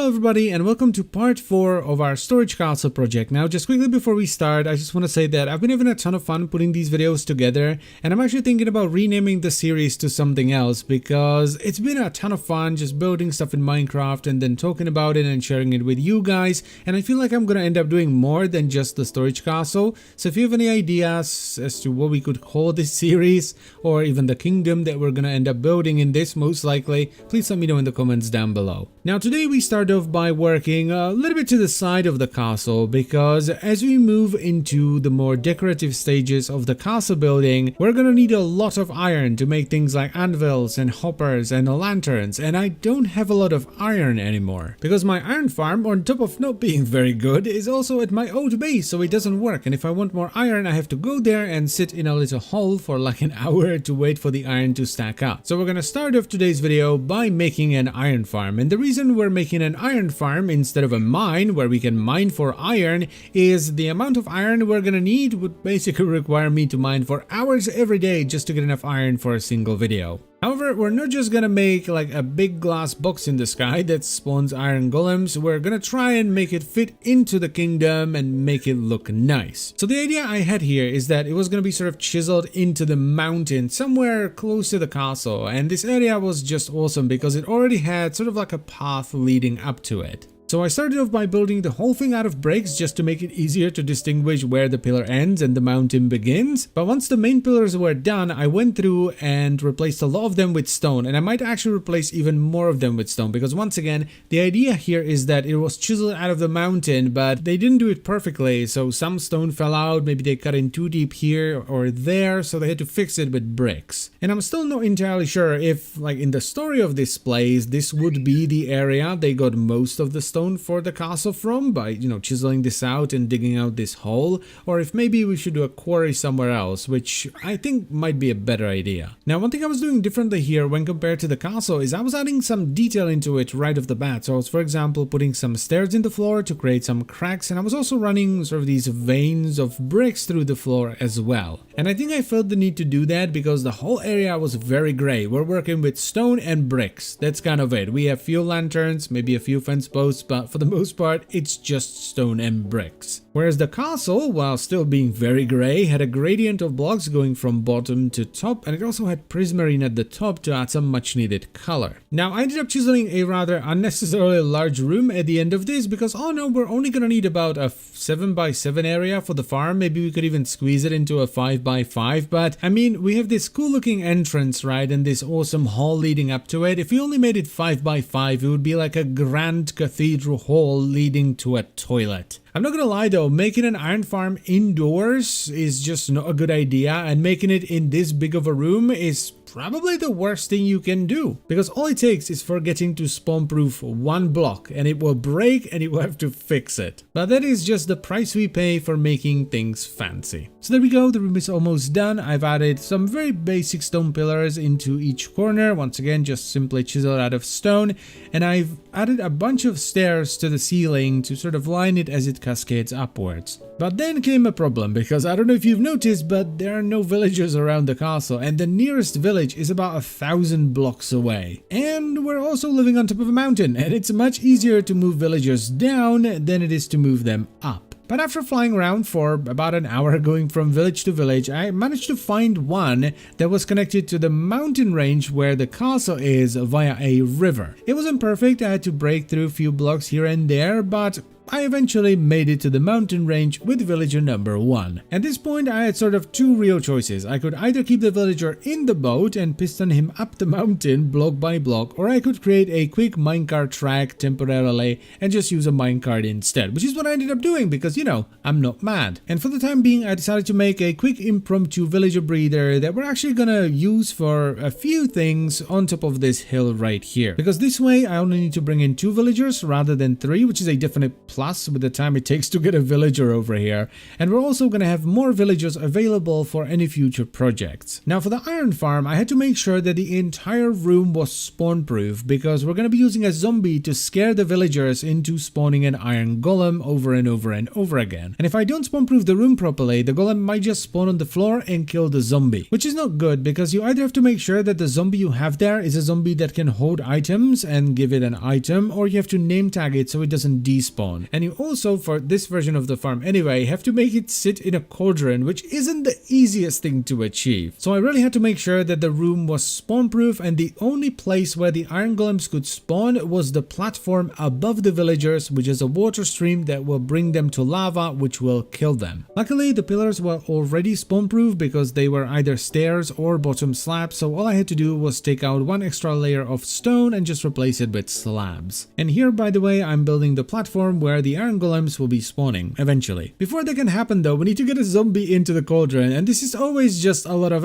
Hello everybody and welcome to part 4 of our storage castle project. Now just quickly before we start, I just want to say that I've been having a ton of fun putting these videos together, and I'm actually thinking about renaming the series to something else because it's been a ton of fun just building stuff in Minecraft and then talking about it and sharing it with you guys, and I feel like I'm gonna end up doing more than just the storage castle. So if you have any ideas as to what we could call this series or even the kingdom that we're gonna end up building in this most likely, please let me know in the comments down below. Now today we start off by working a little bit to the side of the castle because as we move into the more decorative stages of the castle building, we're gonna need a lot of iron to make things like anvils and hoppers and lanterns, and I don't have a lot of iron anymore because my iron farm, on top of not being very good, is also at my old base, so it doesn't work, and if I want more iron I have to go there and sit in a little hole for like an hour to wait for the iron to stack up. So we're gonna start off today's video by making an iron farm, and the reason we're making an iron farm instead of a mine where we can mine for iron is the amount of iron we're gonna need would basically require me to mine for hours every day just to get enough iron for a single video. However, we're not just gonna make like a big glass box in the sky that spawns iron golems, we're gonna try and make it fit into the kingdom and make it look nice. So the idea I had here is that it was gonna be sort of chiseled into the mountain somewhere close to the castle, and this area was just awesome because it already had sort of like a path leading up to it. So I started off by building the whole thing out of bricks just to make it easier to distinguish where the pillar ends and the mountain begins. But once the main pillars were done, I went through and replaced a lot of them with stone, and I might actually replace even more of them with stone because once again, the idea here is that it was chiseled out of the mountain, but they didn't do it perfectly. So some stone fell out, maybe they cut in too deep here or there, so they had to fix it with bricks. And I'm still not entirely sure if, like in the story of this place, this would be the area they got most of the stone for the castle from by, chiseling this out and digging out this hole, or if maybe we should do a quarry somewhere else, which I think might be a better idea. Now, one thing I was doing differently here when compared to the castle is I was adding some detail into it right off the bat. So I was, for example, putting some stairs in the floor to create some cracks, and I was also running sort of these veins of bricks through the floor as well. And I think I felt the need to do that because the whole area was very gray. We're working with stone and bricks. That's kind of it. We have few lanterns, maybe a few fence posts, but for the most part, it's just stone and bricks. Whereas the castle, while still being very gray, had a gradient of blocks going from bottom to top, and it also had prismarine at the top to add some much needed color. Now, I ended up chiseling a rather unnecessarily large room at the end of this because, oh no, we're only gonna need about a 7x7 area for the farm. Maybe we could even squeeze it into a 5x5, but I mean, we have this cool looking entrance, right, and this awesome hall leading up to it. If we only made it 5x5, it would be like a grand cathedral hall leading to a toilet. I'm not gonna lie though, making an iron farm indoors is just not a good idea, and making it in this big of a room is probably the worst thing you can do, because all it takes is for getting to spawn proof one block and it will break and you will have to fix it. But that is just the price we pay for making things fancy. So there we go, the room is almost done. I've added some very basic stone pillars into each corner, once again just simply chiseled out of stone, and I've added a bunch of stairs to the ceiling to sort of line it as it cascades upwards. But then came a problem, because I don't know if you've noticed, but there are no villagers around the castle, and the nearest village is about 1,000 blocks away. And we're also living on top of a mountain, and it's much easier to move villagers down than it is to move them up. But after flying around for about an hour going from village to village, I managed to find one that was connected to the mountain range where the castle is via a river. It wasn't perfect, I had to break through a few blocks here and there, but I eventually made it to the mountain range with villager number 1. At this point I had sort of two real choices. I could either keep the villager in the boat and piston him up the mountain block by block, or I could create a quick minecart track temporarily and just use a minecart instead, which is what I ended up doing because, I'm not mad. And for the time being I decided to make a quick impromptu villager breeder that we're actually gonna use for a few things on top of this hill right here, because this way I only need to bring in 2 villagers rather than 3, which is a definite plus plus with the time it takes to get a villager over here, and we're also going to have more villagers available for any future projects. Now for the iron farm, I had to make sure that the entire room was spawn proof, because we're going to be using a zombie to scare the villagers into spawning an iron golem over and over and over again. And if I don't spawn proof the room properly, the golem might just spawn on the floor and kill the zombie, which is not good, because you either have to make sure that the zombie you have there is a zombie that can hold items and give it an item, or you have to name tag it so it doesn't despawn. And you also, for this version of the farm anyway, have to make it sit in a cauldron, which isn't the easiest thing to achieve. So I really had to make sure that the room was spawn proof, and the only place where the iron golems could spawn was the platform above the villagers, which is a water stream that will bring them to lava, which will kill them. Luckily, the pillars were already spawn proof because they were either stairs or bottom slabs, so all I had to do was take out one extra layer of stone and just replace it with slabs. And here, by the way, I'm building the platform where the iron golems will be spawning eventually. Before that can happen though, we need to get a zombie into the cauldron, and this is always just a lot of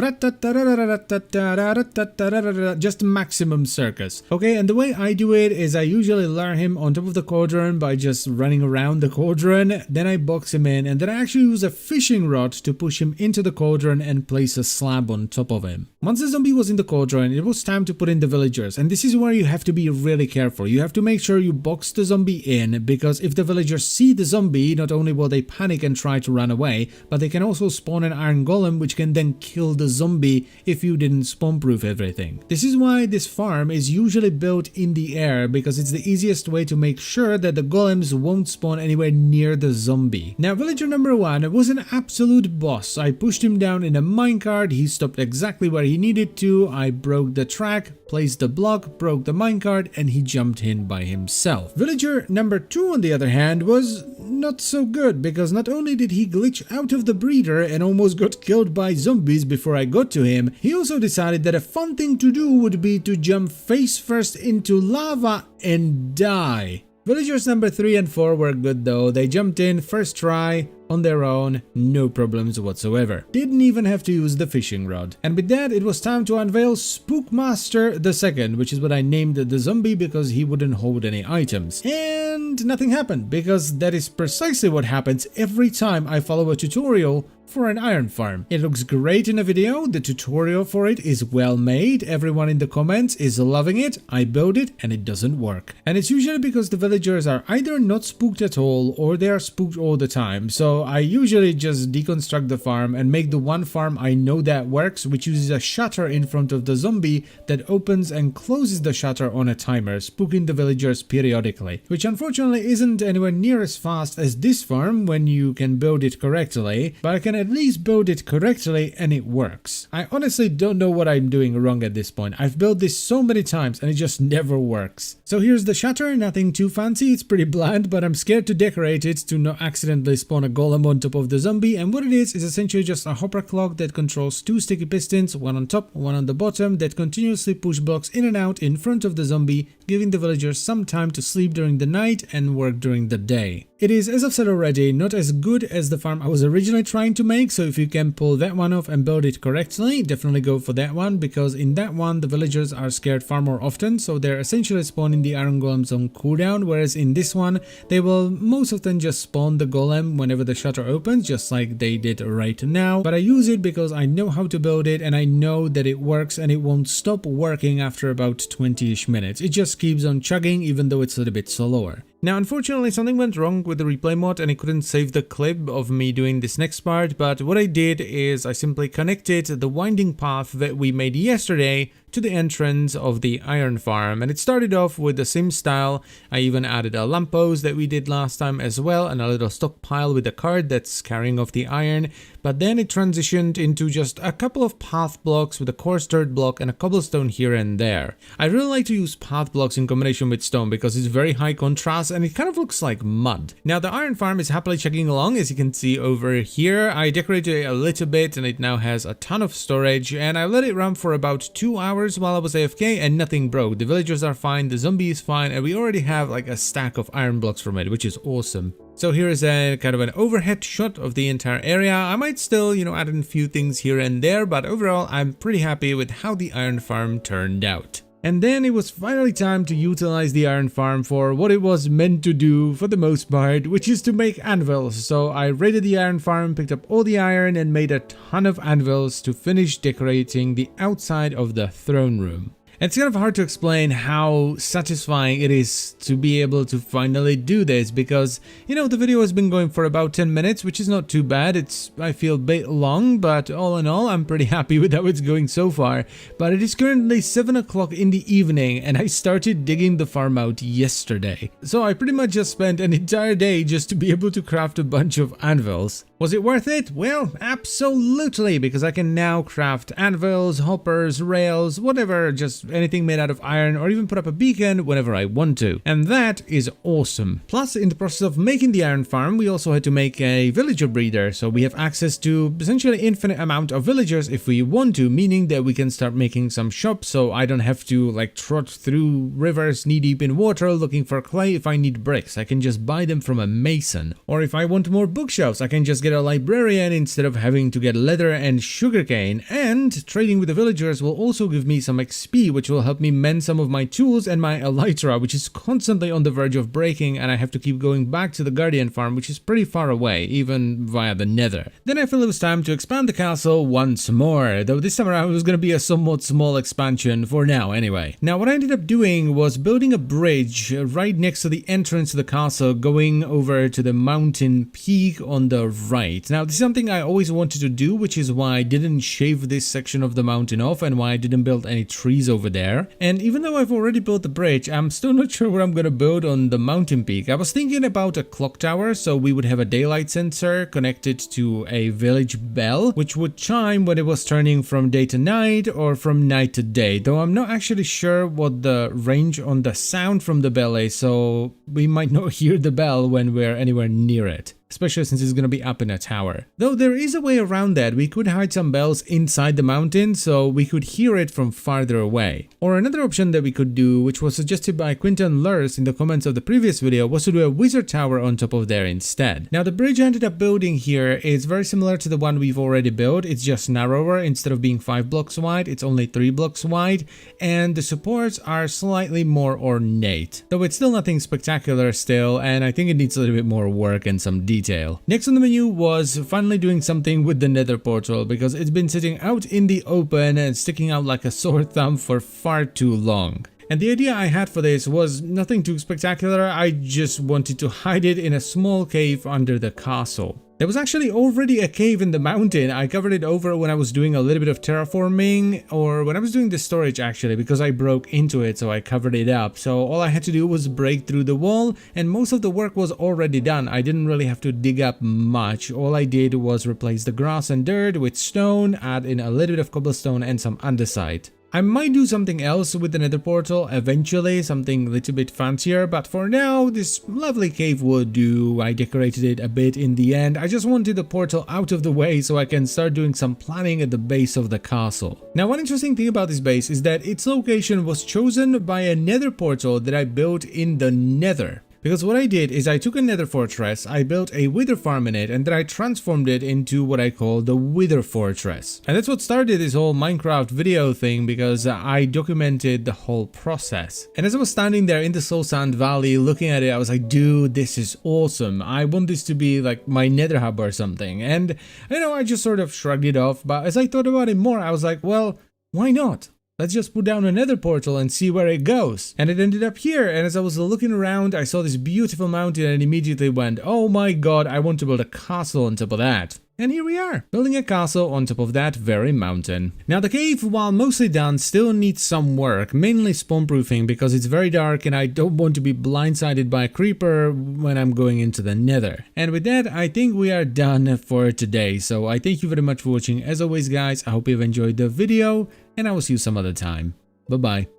just maximum circus. Okay, and the way I do it is I usually lure him on top of the cauldron by just running around the cauldron, then I box him in, and then I actually use a fishing rod to push him into the cauldron and place a slab on top of him. Once the zombie was in the cauldron, it was time to put in the villagers, and this is where you have to be really careful. You have to make sure you box the zombie in, because if the villagers see the zombie, not only will they panic and try to run away, but they can also spawn an iron golem, which can then kill the zombie if you didn't spawn proof everything. This is why this farm is usually built in the air, because it's the easiest way to make sure that the golems won't spawn anywhere near the zombie. Now villager number 1 was an absolute boss. I pushed him down in a minecart, he stopped exactly where he needed to, I broke the track, placed the block, broke the minecart, and he jumped in by himself. Villager number 2 on the other hand was not so good, because not only did he glitch out of the breeder and almost got killed by zombies before I got to him, he also decided that a fun thing to do would be to jump face first into lava and die. Villagers number 3 and 4 were good though. They jumped in first try on their own, no problems whatsoever. Didn't even have to use the fishing rod. And with that, it was time to unveil Spookmaster II, which is what I named the zombie because he wouldn't hold any items. And nothing happened, because that is precisely what happens every time I follow a tutorial for an iron farm. It looks great in a video, the tutorial for it is well made, everyone in the comments is loving it, I build it and it doesn't work. And it's usually because the villagers are either not spooked at all or they are spooked all the time. So I usually just deconstruct the farm and make the one farm I know that works, which uses a shutter in front of the zombie that opens and closes the shutter on a timer, spooking the villagers periodically. Which unfortunately isn't anywhere near as fast as this farm when you can build it correctly, but I can at least build it correctly and it works. I honestly don't know what I'm doing wrong at this point. I've built this so many times and it just never works. So here's the shutter, nothing too fancy, it's pretty bland, but I'm scared to decorate it to not accidentally spawn a golem on top of the zombie, and what it is essentially just a hopper clock that controls 2 sticky pistons, one on top, one on the bottom, that continuously push blocks in and out in front of the zombie, giving the villagers some time to sleep during the night and work during the day. It is, as I've said already, not as good as the farm I was originally trying to make, so if you can pull that one off and build it correctly, definitely go for that one, because in that one the villagers are scared far more often, so they're essentially spawning the iron golems on cooldown, whereas in this one they will most often just spawn the golem whenever the shutter opens, just like they did right now. But I use it because I know how to build it and I know that it works, and it won't stop working after about 20-ish minutes. It just keeps on chugging even though it's a little bit slower. Now unfortunately something went wrong with the replay mod and I couldn't save the clip of me doing this next part, but what I did is I simply connected the winding path that we made yesterday to the entrance of the iron farm, and it started off with the same style. I even added a lamppost that we did last time as well, and a little stockpile with a cart that's carrying off the iron, but then it transitioned into just a couple of path blocks with a coarse dirt block and a cobblestone here and there. I really like to use path blocks in combination with stone because it's very high contrast and it kind of looks like mud. Now the iron farm is happily chugging along, as you can see over here. I decorated it a little bit and it now has a ton of storage, and I let it run for about 2 hours while I was AFK and nothing broke. The villagers are fine, the zombie is fine, and we already have like a stack of iron blocks from it, which is awesome. So here is a kind of an overhead shot of the entire area. I might still, add in a few things here and there, but overall I'm pretty happy with how the iron farm turned out. And then it was finally time to utilize the iron farm for what it was meant to do for the most part, which is to make anvils. So I raided the iron farm, picked up all the iron and made a ton of anvils to finish decorating the outside of the throne room. It's kind of hard to explain how satisfying it is to be able to finally do this because, you know, the video has been going for about 10 minutes, which is not too bad. It's, I feel, a bit long, but all in all, I'm pretty happy with how it's going so far. But it is currently 7 o'clock in the evening and I started digging the farm out yesterday. So I pretty much just spent an entire day just to be able to craft a bunch of anvils. Was it worth it? Well, absolutely, because I can now craft anvils, hoppers, rails, whatever, just anything made out of iron, or even put up a beacon whenever I want to. And that is awesome. Plus, in the process of making the iron farm, we also had to make a villager breeder, so we have access to essentially infinite amount of villagers if we want to, meaning that we can start making some shops, so I don't have to like trot through rivers knee deep in water looking for clay if I need bricks. I can just buy them from a mason. Or if I want more bookshelves, I can just get a librarian instead of having to get leather and sugarcane. And trading with the villagers will also give me some XP, which will help me mend some of my tools and my elytra, which is constantly on the verge of breaking, and I have to keep going back to the guardian farm, which is pretty far away, even via the nether. Then I feel it was time to expand the castle once more, though this time around it was going to be a somewhat small expansion for now anyway. Now what I ended up doing was building a bridge right next to the entrance to the castle going over to the mountain peak on the right. Now this is something I always wanted to do, which is why I didn't shave this section of the mountain off and why I didn't build any trees over there. And even though I've already built the bridge, I'm still not sure what I'm gonna build on the mountain peak. I was thinking about a clock tower, so we would have a daylight sensor connected to a village bell, which would chime when it was turning from day to night or from night to day, though I'm not actually sure what the range on the sound from the bell is, so we might not hear the bell when we're anywhere near it, especially since it's going to be up in a tower. Though there is a way around that. We could hide some bells inside the mountain so we could hear it from farther away. Or another option that we could do, which was suggested by Quinton Lurs in the comments of the previous video, was to do a wizard tower on top of there instead. Now the bridge I ended up building here is very similar to the one we've already built. It's just narrower. Instead of being 5 blocks wide, it's only 3 blocks wide, and the supports are slightly more ornate. Though it's still nothing spectacular still, and I think it needs a little bit more work and some detail. Next on the menu was finally doing something with the Nether Portal, because it's been sitting out in the open and sticking out like a sore thumb for far too long. And the idea I had for this was nothing too spectacular. I just wanted to hide it in a small cave under the castle. There was actually already a cave in the mountain. I covered it over when I was doing a little bit of terraforming, or when I was doing the storage actually, because I broke into it, so I covered it up. So all I had to do was break through the wall, and most of the work was already done. I didn't really have to dig up much. All I did was replace the grass and dirt with stone, add in a little bit of cobblestone and some andesite. I might do something else with the Nether Portal eventually, something a little bit fancier, but for now this lovely cave would do. I decorated it a bit in the end. I just wanted the portal out of the way so I can start doing some planning at the base of the castle. Now one interesting thing about this base is that its location was chosen by a Nether Portal that I built in the Nether. Because what I did is I took a nether fortress, I built a wither farm in it, and then I transformed it into what I call the wither fortress. And that's what started this whole Minecraft video thing, because I documented the whole process. And as I was standing there in the Soul Sand Valley looking at it, I was like, dude, this is awesome. I want this to be like my nether hub or something. And you know, I just sort of shrugged it off, but as I thought about it more, I was like, well, why not? Let's just put down a nether portal and see where it goes. And it ended up here, and as I was looking around, I saw this beautiful mountain and immediately went, oh my god, I want to build a castle on top of that. And here we are, building a castle on top of that very mountain. Now the cave, while mostly done, still needs some work, mainly spawn proofing, because it's very dark and I don't want to be blindsided by a creeper when I'm going into the nether. And with that, I think we are done for today. So I thank you very much for watching. As always guys, I hope you've enjoyed the video, and I will see you some other time. Bye bye.